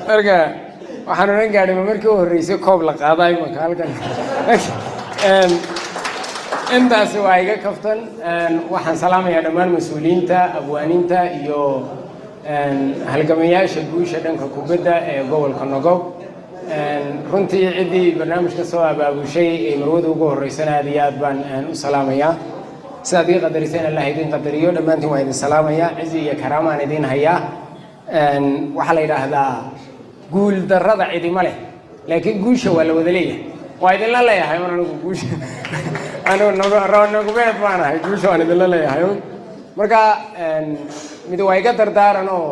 marka waxaan oran gaadhay markii uu horeysay koob la qaaday marka halkan intaas waa iga kaftan waxaan salaamayaa dhammaan mas'uuliyiinta abwaaniinta iyo halgamayaasha guusha dhanka kubadda ee gobolka Nogob runtii cidii barnaamijka soo abaabushay ee marwada ugu horeysana aad iyo aad baan u salaamayaa sidaad qadariseen Allah idin qadariyo dhamaantiin waa idin salaamayaa cizi iyo karaamaan idin hayaa waxa la yiraahdaa guul darrada cidi ma leh laakiin guusha waa la wada leeyahay waa idin la leeyahay anigu guusha anigu beed baan ahay guusha waan idin la leeyahay marka mid way iga dardaaran oo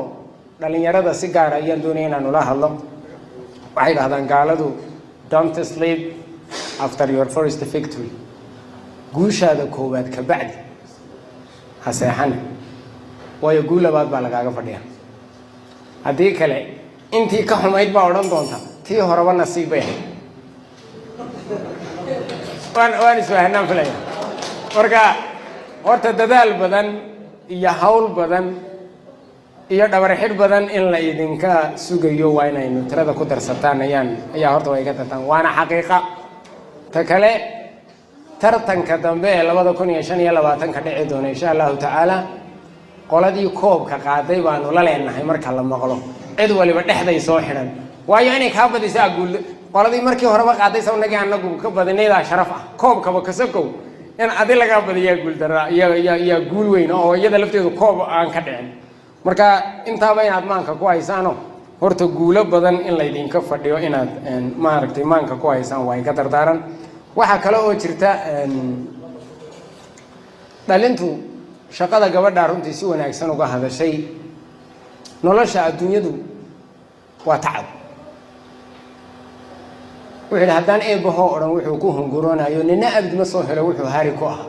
dhalinyarada si gaar ah ayaan doonayay inaan ula hadlo waxay yiraahdaan gaaladu don't sleep after your first victory guushaada koowaad ka bacdi ha seexan waayo guul labaad baa lagaaga fadhiyaa haddii kale intii ka xumayd baa odhan doonta tii horeba nasiib bay waan isfahanaan filaya marka horta dadaal badan iyo hawl badan iyo dhabar xidh badan in la idinka sugayo waa inaynu tirada ku darsataan ayaa horta way ka tartaan waana xaqiiqa ta kale tartanka dambe ee 2025 ka dhici doona insha Allah ta'ala qoladii koobka qaaday baanu la leenahay marka la maqlo cid waliba dhexday soo xiran waayo inay ka badisay guul qoladii markii horeba qaaday sawnagii anagu ka badinayda sharaf ah koobkaba ka sakow in adii laga badiyo guul darra iyo guul weyn oo iyada lafteedu koob aan ka dhicin marka intaaba inaad maanka ku haysaano horta guulo badan in la idinka fadhiyo inaad maaragtay maanka ku haysaan way ka dardaaran waxa kale oo jirta dhalintu shaqada gabadha runtii si wanaagsan uga hadashay nolosha adduunyadu waa tacab wixii haddaan eebaho oran wuxuu ku hunguroonayo nina abd ma soo helo wuxuu haari ku ah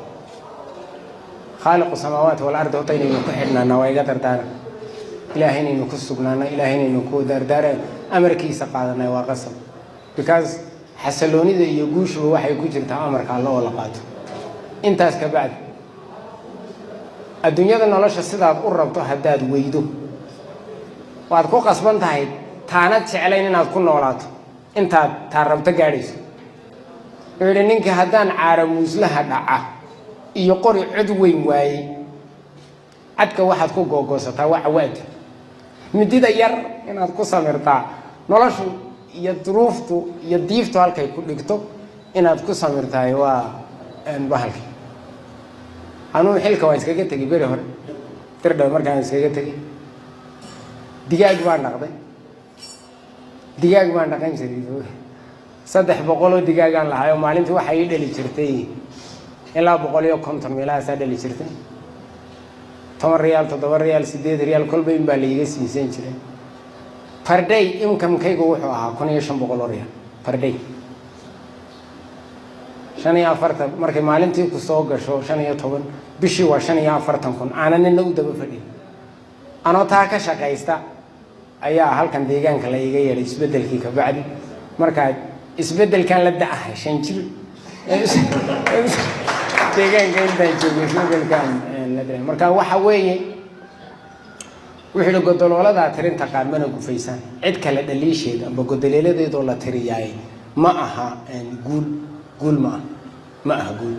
خالق السماوات والأرض وطيني نكو حدنا ويقا دردارا إلهيني نكو سقنانا إلهيني نكو دردارا أمريكي سقادنا وقصم because حسلوني ذا يقوش بوحي يقوش انتا أمريكا الله ولا قاتل انتاس كبعد الدنيا ذا نولش السيدات قربتو هداد ويدو وعد كو قصبان تايد تانات سعلين اناد كو نولاتو انتا تاربتا قاريس يقول نينك هدان عارموز لها دعا iyo qori cid weyn waayay adka waxaad ku googoosataa wax waad midida yar inaad ku samirtaa noloshu iyo duruuftu iyo diiftu halkay ku dhigto inaad ku samirtaay waa bahalki anu xilka waa iskaga tagay bari hore tirdhow markaan iskaga tagay digaag baan dhaqan jiray 300 digaagaan lahaay oo maalintii waxa ay dhali jirtay إلا بقوليو كنتم ملا سادة اللي شرتين 10 ريال 7 ريال 6 ريال كل بين بالي يسين شري per day يمكن كي جوه كوني يشم بقول ريال per day شان يافرت مركي مالين تي كسوق شو شان يتوبن بشي وشان يافرت كون أنا ننو دب فدي أنا تاكا شقايستا أيا هل كان ديجان كلا يجي يسبدل كي كبعد مركي يسبدل كان لدعه شنشل deegaan inta joogay kan ladeen marka waxa weeye wixii godololada tirinta qaadmana ku faysan cid kale dhaliisheed amba godoleleedeedo la tiriyay ma aha guul ma aha guul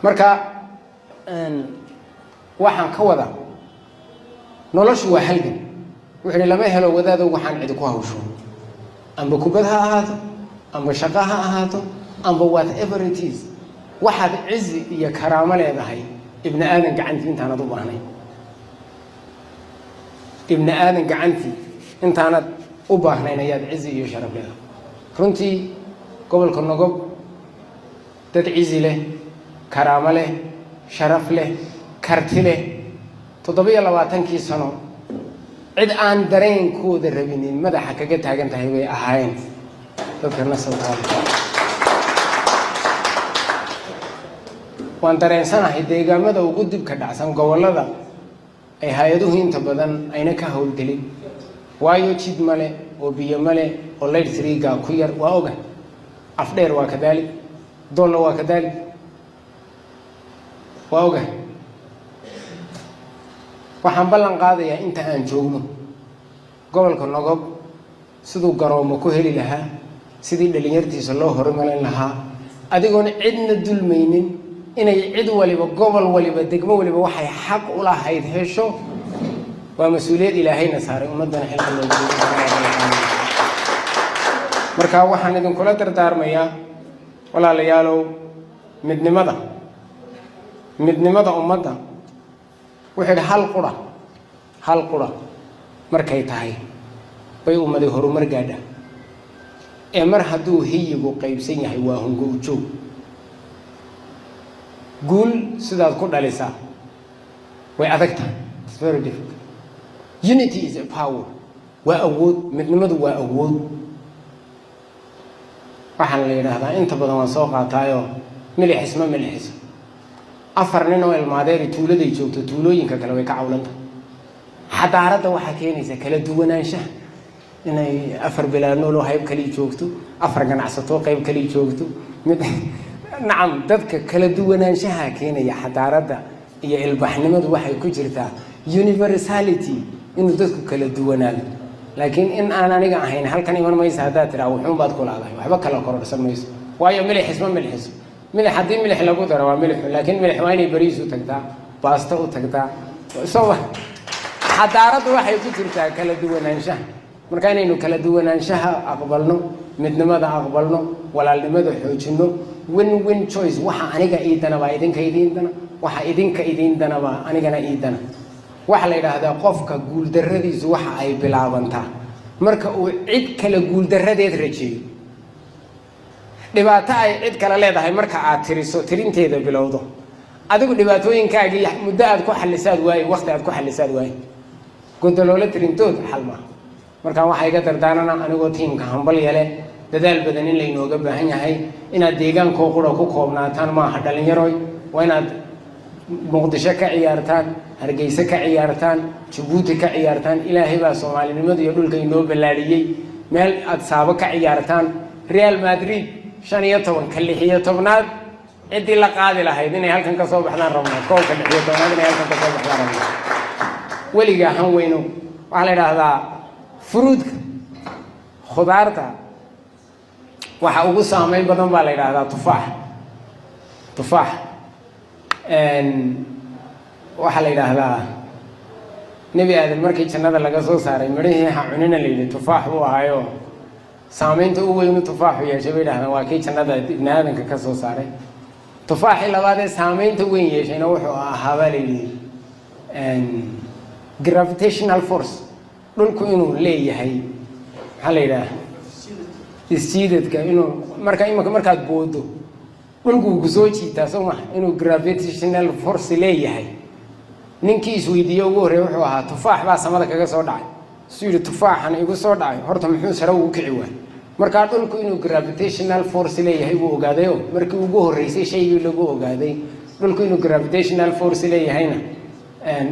marka waxaan ka wada noloshu waa halgan wixii lama helo wadaado waxaan cid ku hawsho amba kubad ha ahaato amba shaqo ha ahaato amba whatever it is waxaad cizi iyo karaamo leedahay ibn aadan gacantii intaanad u baahnay ibn aadan gacantii intaanad u baahnayn ayaad cizi iyo sharaf leedahay runtii gobolka Nogob dad cizi leh karaamo leh sharaf leh karti leh 27 sano cid aan dareenkooda rabinin madaxa kaga taagan tahay way ahaayeen dadka nasabka waan dareensanahay deegaamada ugu dibka dhacsan gobolada ay hay'aduhu inta badan ayna ka hawlgelin waayo jid male oo biyo male oo leyd sriiga ku yar waa oga afdheer waa kadali doonna waa kadali waa oga waxaan ballan qaadayaa inta aan joogno gobolka Nogob siduu garoomo ku heli lahaa sidii dhalinyartiisa loo horumarin lahaa adigoon cidna dulmaynin inay cid waliba gobol waliba degmo waliba waxay xaq u lahayd hesho waa mas'uuliyad ilaahayna saaray ummadana xilka loo jeedo marka waxaan idin kula dardaarmayaa walaalayaalow midnimada ummadda wixii hal qura markay tahay bay ummadi horumar gaadha ee mar hadduu hiyigu qaybsan yahay waa hungo u joog guul sidaad ku dhalisaa way adag tahay it's very difficult unity is a power waa awood midnimadu waa awood waxaan la yidhaahdaa inta badan waan soo qaataayo milixisma afar nin oo ilmaadeeri tuuladay joogto tuulooyinka kale way ka cawlanta xadaaradda waxaa keenaysa kala duwanaanshaha inay afar bilaanooloo hayb kali joogto afar ganacsato qayb kali joogto nacam dadka kala duwanaanshaha keenaya xadaaradda iyo ilbaxnimadu waxay ku jirtaa universality inuu dadku kala duwanaado laakiin in aan aniga ahayn halkan iman maysa haddaad tiraa wuxuun baad ku laadahay waxba kala kororsan mayso waayo milixisma milix haddii milix lagu daro waa milix laakiin milix waa inay bariis u tagtaa baasto u tagtaa soo xadaaraddu waxay ku jirtaa kala duwanaanshaha marka inaynu kala duwanaanshaha aqbalno midnimada aqbalno walaalnimada xoojino win choice waxa aniga iidana baa idinka idiindana waxa idinka idiindana baa anigana iidana waxa la yiraahdaa qofka guuldarradiisu waxa ay bilaabantaa marka uu cid kala guuldarradeed rajeeyo dhibaato ay cid kala leedahay marka aad tirinteeda bilowdo adigu dhibaatooyinkaagii muddo aad ku xallisaad waay waqti aad ku xallisaad waay godoloola tirintood xal ma marka waxa iga dardaarana anigoo tiimka hambal yale dadaal badan in la inooga baahan yahay inaad deegaanka qura ku koobnaataan ma aha dhalinyaroy waa inaad muqdisho ka ciyaartaan hargeysa ka ciyaartaan Djibouti ka ciyaartaan ilaahay baa Soomaalinimada iyo dhulka inoo balaadhiyay meel aad saabo ka ciyaartaan Real Madrid 15 ka 16aad cidii la qaadi lahayd inay halkan ka soo baxdaan rabnaa koobka 16aad inay halkan ka soo baxdaan rabnaa weliga han weyno waxa la yiraahdaa fruudka khudaarta waxa ugu saameyn badan baa la yiraahdaa tufaax waxa la yiraahdaa nabi aadan markii jannada laga soo saaray midhihii ha cunina leeyay tufaax uu ahaayo saameynta uu weyn tufaaxu yeeshay bay dhahdaan waa kii jannada ibn aadanka ka soo saaray tufaaxi labaad ee saameynta weyn yeeshayna wuxuu ahaa leeyay gravitational force dhulku inuu leeyahay waxa la yiraahdaa isjiidadka inuu markaad boodo dhulku ku soo jiitaa Soomaa inuu gravitational force leeyahay ninkii isweydiiyay ugu horeeyay wuxuu ahaa tufaax baa samada kaga soo dhacay sida tufaaxan igu soo dhacay horta muxuu sare ugu kici waay marka dhulku inuu gravitational force leeyahay buu ogaaday markii ugu horeysay shaygii lagu ogaaday dhulku inuu gravitational force leeyahayna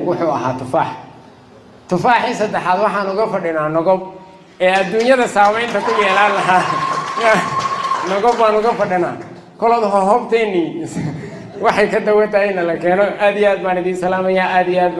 wuxuu ahaa tufaaxii saddexaad waxaan uga fadhinaa Nogob ee adduunyada saameynta ku yeelan lahaa Nogob baan uga fadhinaa kolada hobteeni waxay ka dawatayna la keeno aad iyo aad baan idin salaamayaa aad iyo aad